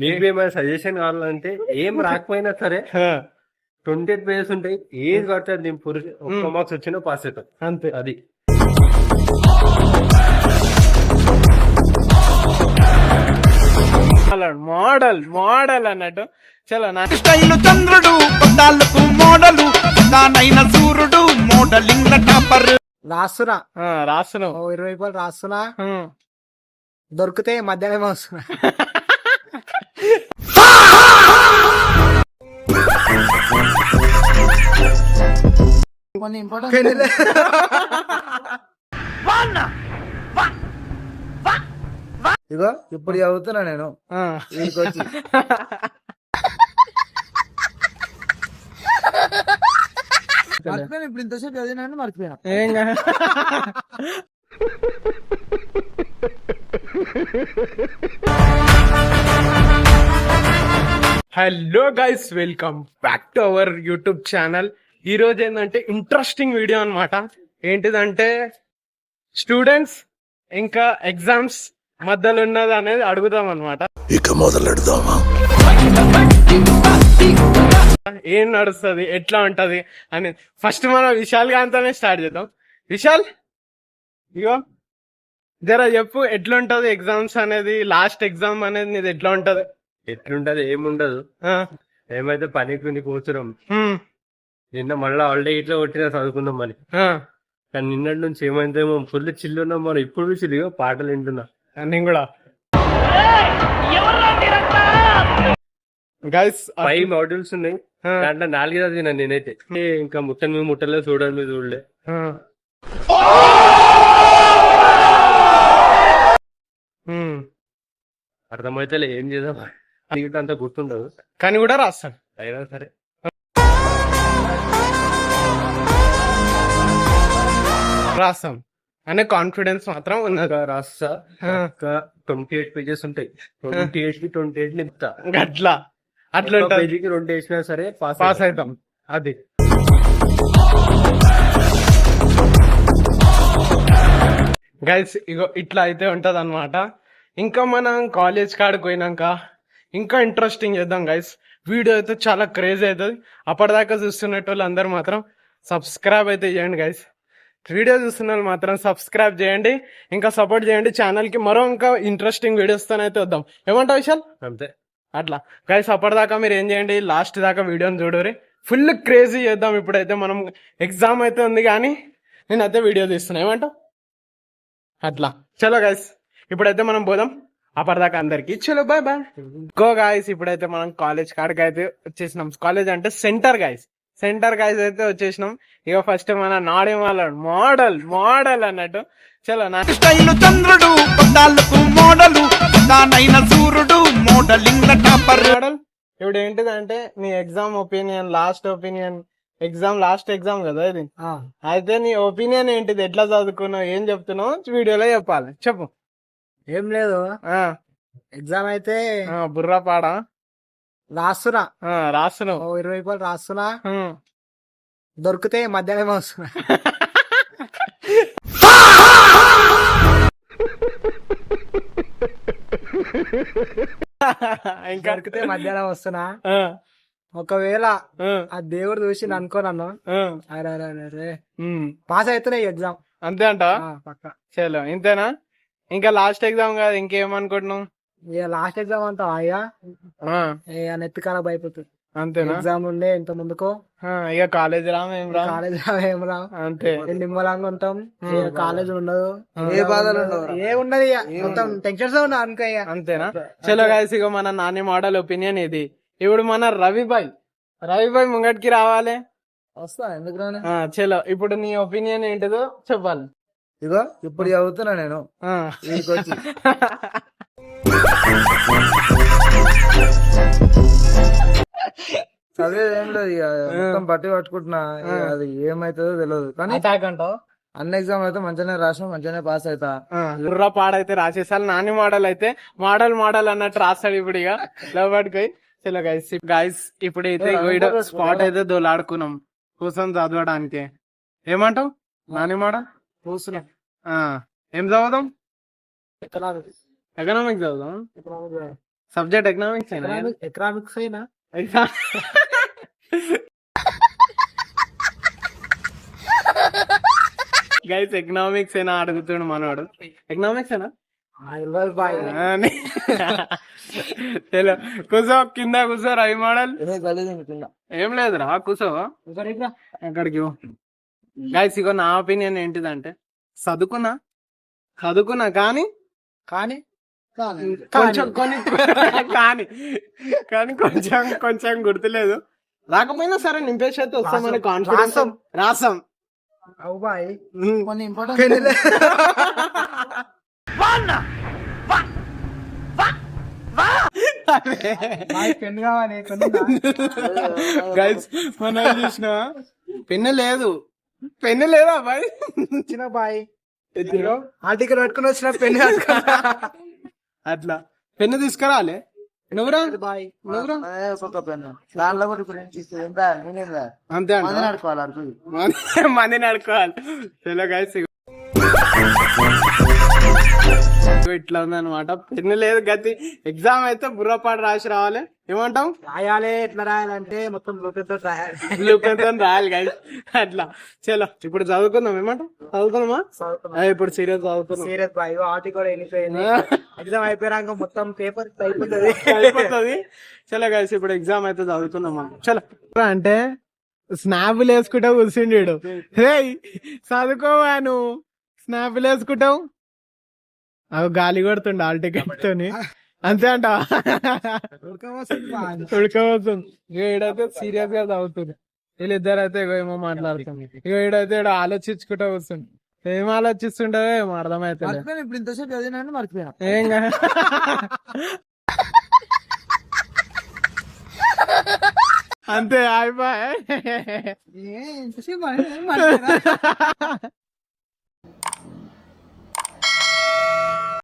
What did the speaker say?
మీకు ఏమైనా సజెషన్ కావాలంటే ఏం రాకపోయినా సరే 28 పేజెస్ ఉంటాయి, ఏది పడుతుంది నేను పురుషు ఒక్క మార్క్స్ వచ్చినా పాస్ అవుతాం అంతే. అది మోడల్ మోడల్ అన్నట్టు. చలో నా స్టైల్ చంద్రుడు పద్దాలకు మోడలు దానైన సూర్యుడు మోడలింగ్ టాపర్. రాస్తున్నా రాస్తున్నావు. 20 రూపాయలు రాస్తున్నా, దొరికితే మధ్యాహ్నం వస్తున్నా. కొన్ని ఇంపార్టెంట్ ఇగో ఇప్పుడు చదువుతున్నా నేను వీడికి వచ్చి. ఇప్పుడు ఇంతసేపు చదివినా మర్చిపోయినా. ఏం hello guys, welcome back to our YouTube channel. ఈ రోజు ఏంటంటే ఇంట్రెస్టింగ్ వీడియో అన్నమాట. ఏంటిదంటే స్టూడెంట్స్ ఇంకా ఎగ్జామ్స్ మధ్యలో ఉన్నది అనేది అడుగుదాం అనమాట. ఇక మొదలెడదామా? ఏం నడుస్తుంది, ఎట్లా ఉంటది అని ఫస్ట్ మనం విశాల్ గాంతోనే స్టార్ట్ చేద్దాం. విశాల్, ఇగో జరా చెప్పు, ఎట్లుంటది ఎగ్జామ్స్ అనేది, లాస్ట్ ఎగ్జామ్ అనేది నీది ఎట్లా ఉంటది? ఎట్లుంటది ఏముండదు, ఏమైతే పనికి కూర్చున్నాం. నిన్న మళ్ళీ హాలిడే ఇట్లా కొట్టినా చదువుకుందాం మరి. కానీ నిన్నటి నుంచి ఏమైందేమో ఫుల్ చిల్లు ఉన్నాం మనం. ఇప్పుడు చిల్లుగా పాటలు వింటున్నా నేను కూడా. గైస్ 5 మాడ్యూల్స్ ఉన్నాయి, దాంట్లో 4 చదివినా నేనైతే. ఇంకా ముట్టలేదు, చూడలే. అర్థమైతే ఏం చేద్దాం, అంత గుర్తుండదు కానీ కూడా రాస్తాను అయినా సరే. రాస్తాం అనే కాన్ఫిడెన్స్ మాత్రం ఉన్నది. రాస్తా. 28 పేజెస్ ఉంటాయి, 28 నింపుతా. అట్లా అట్లా పేజీకి 2 వేసినా సరే పాస్ అవుతాం. అది గైస్, ఇగో ఇట్లా అయితే ఉంటది అనమాట. ఇంకా మనం కాలేజ్ కాడికి పోయినాక ఇంకా ఇంట్రెస్టింగ్ చేద్దాం గైస్. వీడియో అయితే చాలా క్రేజ్ అవుతుంది. అప్పటిదాకా చూస్తున్నట్టు వాళ్ళు అందరు మాత్రం సబ్స్క్రైబ్ అయితే చేయండి గైస్. వీడియో చూస్తున్న వాళ్ళు మాత్రం సబ్స్క్రైబ్ చేయండి, ఇంకా సపోర్ట్ చేయండి ఛానల్ కి. మరో ఇంకా ఇంట్రెస్టింగ్ వీడియోస్తోనైతే వద్దాం. ఏమంటావు విశాల్? అంతే. అట్లా గైస్, అప్పటిదాకా మీరు ఏం చేయండి, లాస్ట్ దాకా వీడియోని చూడరి. ఫుల్ క్రేజీ చేద్దాం. ఇప్పుడైతే మనం ఎగ్జామ్ అయితే ఉంది కానీ నేనైతే వీడియో తీస్తున్నా. ఏమంటావు? అట్లా చలో గైస్, ఇప్పుడైతే మనం పోదాం. అప్పటిదాకా అందరికి చలో బాయ్ బాయ్. గో గాయస్, ఇప్పుడైతే మనం కాలేజ్ కాడికి అయితే వచ్చేసినాం. కాలేజ్ అంటే సెంటర్ గైస్ అయితే వచ్చేసినాం. ఇక ఫస్ట్ మన నాడేమాల మోడల్ మోడల్ అన్నట్టు. చలో నా స్టైల్ చంద్రుడు పద్దాలకు మోడలు దానైన సూర్యుడు మోడలింగ్ టాపర్. మోడల్ ఇప్పుడు ఏంటిదంటే నీ ఎగ్జామ్ ఒపీనియన్, లాస్ట్ ఎగ్జామ్ కదా ఇది. అయితే నీ ఒపీనియన్ ఏంటిది, ఎట్లా చదువుకున్నావు, ఏం చెప్తున్నావు వీడియోలో చెప్పాలి. చెప్పు. ఏం లేదు, ఎగ్జామ్ అయితే బుర్రా పాడా రాస్తున్నా. రాస్తున్నావు. 20 రూపాయలు రాస్తున్నా, దొరికితే మధ్యాహ్నం వస్తున్నా. ఇంకా దొరికితే మధ్యాహ్నం వస్తున్నా. ఒకవేళ ఆ దేవుడు చూసి అనుకో నన్ను, అరే పాస్ అవుతున్నాయి ఎగ్జామ్. అంతే అంట పక్క. చలో ఇంతేనా? ఇంకా లాస్ట్ ఎగ్జామ్ కాదు, ఇంకేమనుకుంటున్నావు? ఇక లాస్ట్ ఎగ్జామ్ అంతా అయ్యా నెత్తి ఖరాబ్ అయిపోతుంది. అంతేనా? ఎగ్జామ్ ఉండే ఇంత ముందుకో, ఇక కాలేజ్ కాలేజ్ ఏం రా, అంతే. నిమ్మలంగా ఉంటాం. కాలేజ్ ఉండదు, ఏ బాధలు ఉండదు, ఏ ఉండదు. ఇక మొత్తం టెన్షన్స్ ఉన్నా అనుకో. అంతేనా? చలో గైస్, ఇక మన నాని మోడల్ ఒపీనియన్ ఇది. ఇప్పుడు మన రవిబాయ్ ముంగటికి రావాలి. వస్తా, ఎందుకు రాను. చలో ఇప్పుడు నీ ఒపీనియన్ ఏంటిదో చెప్పాలి. ఇగో ఇప్పుడు చదువుతున్నా నేను వీడికి వచ్చి. చదివేది ఏం లేదు, ఇక మొత్తం బట్టి పట్టుకుంటున్నా. అది ఏమైతుందో తెలియదు కానీ అన్ని ఎగ్జామ్ అయితే మంచిగానే రాసిన, మంచిగానే పాస్ అవుతా. బుర్రా పాడైతే రాసేసాలి. నాని మోడల్ అయితే మోడల్ అన్నట్టు రాస్తాడు ఇప్పుడు. ఇక లోపడిపోయి చలో గైస్ ఇప్పుడైతే స్పాట్ అయితే దోలాడుకున్నాం కూర్చొని చదవడానికి. ఏమంటావు నాని మోడల్? కూర్చున్నా. ఏం చదువుదాం? ఎకనామిక్స్ ఎకనామిక్స్ చదువుదాం. సబ్జెక్ట్ ఎకనామిక్స్ ఎకనామిక్స్ అయినా గైస్ ఎకనామిక్స్ అయినా అడుగుతాడు మనవాడు. ఎకనామిక్స్ అయినా బాయ్ తెలు కూసో, కింద కూసో. రై మోడల్ ఏం లేదురా, కూసో. ఎక్కడికి గైస్ ఇగో నా ఒపీనియన్ ఏంటిదంటే చదువుకున్నా కానీ కానీ కొంచెం కానీ కొంచెం గుర్తులేదు. రాకపోయినా సరే నింపేసి అయితే వస్తామని కాన్ఫిడెన్స్. రాసాం అవు బాయ్ ఉమ్. కొన్ని ఇంపార్టెంట్ పెన్ కావాలి గైస్ మనం చూసిన పెన్ను లేదు అబ్బాయి. వచ్చిన బాయ్ ఆర్టికల్ పట్టుకుని వచ్చిన పెన్ అట్లా పెన్ను తీసుకురాలే. నువ్వురా బాయ్ నువ్వురా దాంట్లో కూడా ఇప్పుడు అంతే అంట. మంది నడుకోవాలి. చలో గైస్ ఇట్లా ఉందన్నమాట. పెన్ను లేదు గతి. ఎగ్జామ్ అయితే బుర్రపాటు రాసి రావాలి. ఏమంటాం? రాయాలి. ఎట్లా రాయాలంటే మొత్తం బ్లూటూత్ తో రాయాలి. రాయాలి గైస్. అట్లా చలో ఇప్పుడు చదువుకుందాం. ఏమంటాం? చదువుకుందామా? ఇప్పుడు సీరియస్ చదువుకుందాం. సీరియస్ బాయ్ ఆర్టికల్ కూడా వెళ్ళిపోయింది. ఎగ్జామ్ అయిపోయాక మొత్తం పేపర్ అయిపోతుంది. చలో గైస్ ఇప్పుడు ఎగ్జామ్ అయితే చదువుకుందాం మనం. చలో అంటే స్నాప్లు వేసుకుంటావు కూర్చుండు. హే చదువుకోవా నువ్వు? స్నాప్లు వేసుకుంటావు. అవి గాలి కొడుతుండ ఆల్ టికెట్ తోని. అంతే అంట. ఉడకవస్తుంది. ఇక ఈడైతే సీరియస్ గా చదువుతుంది. వీళ్ళిద్దరు అయితే ఏమో మాట్లాడుతుంది. ఇక ఈడైతే ఆలోచించుకుంటా కూర్చుండు. ఏం ఆలోచిస్తుంటావో ఏమో అర్థమైతే. ఇప్పుడు ఇంతసేపు చదివినా మర్చిపోయినా. ఏం అంతే అయిపోయి. ఇంతసేపు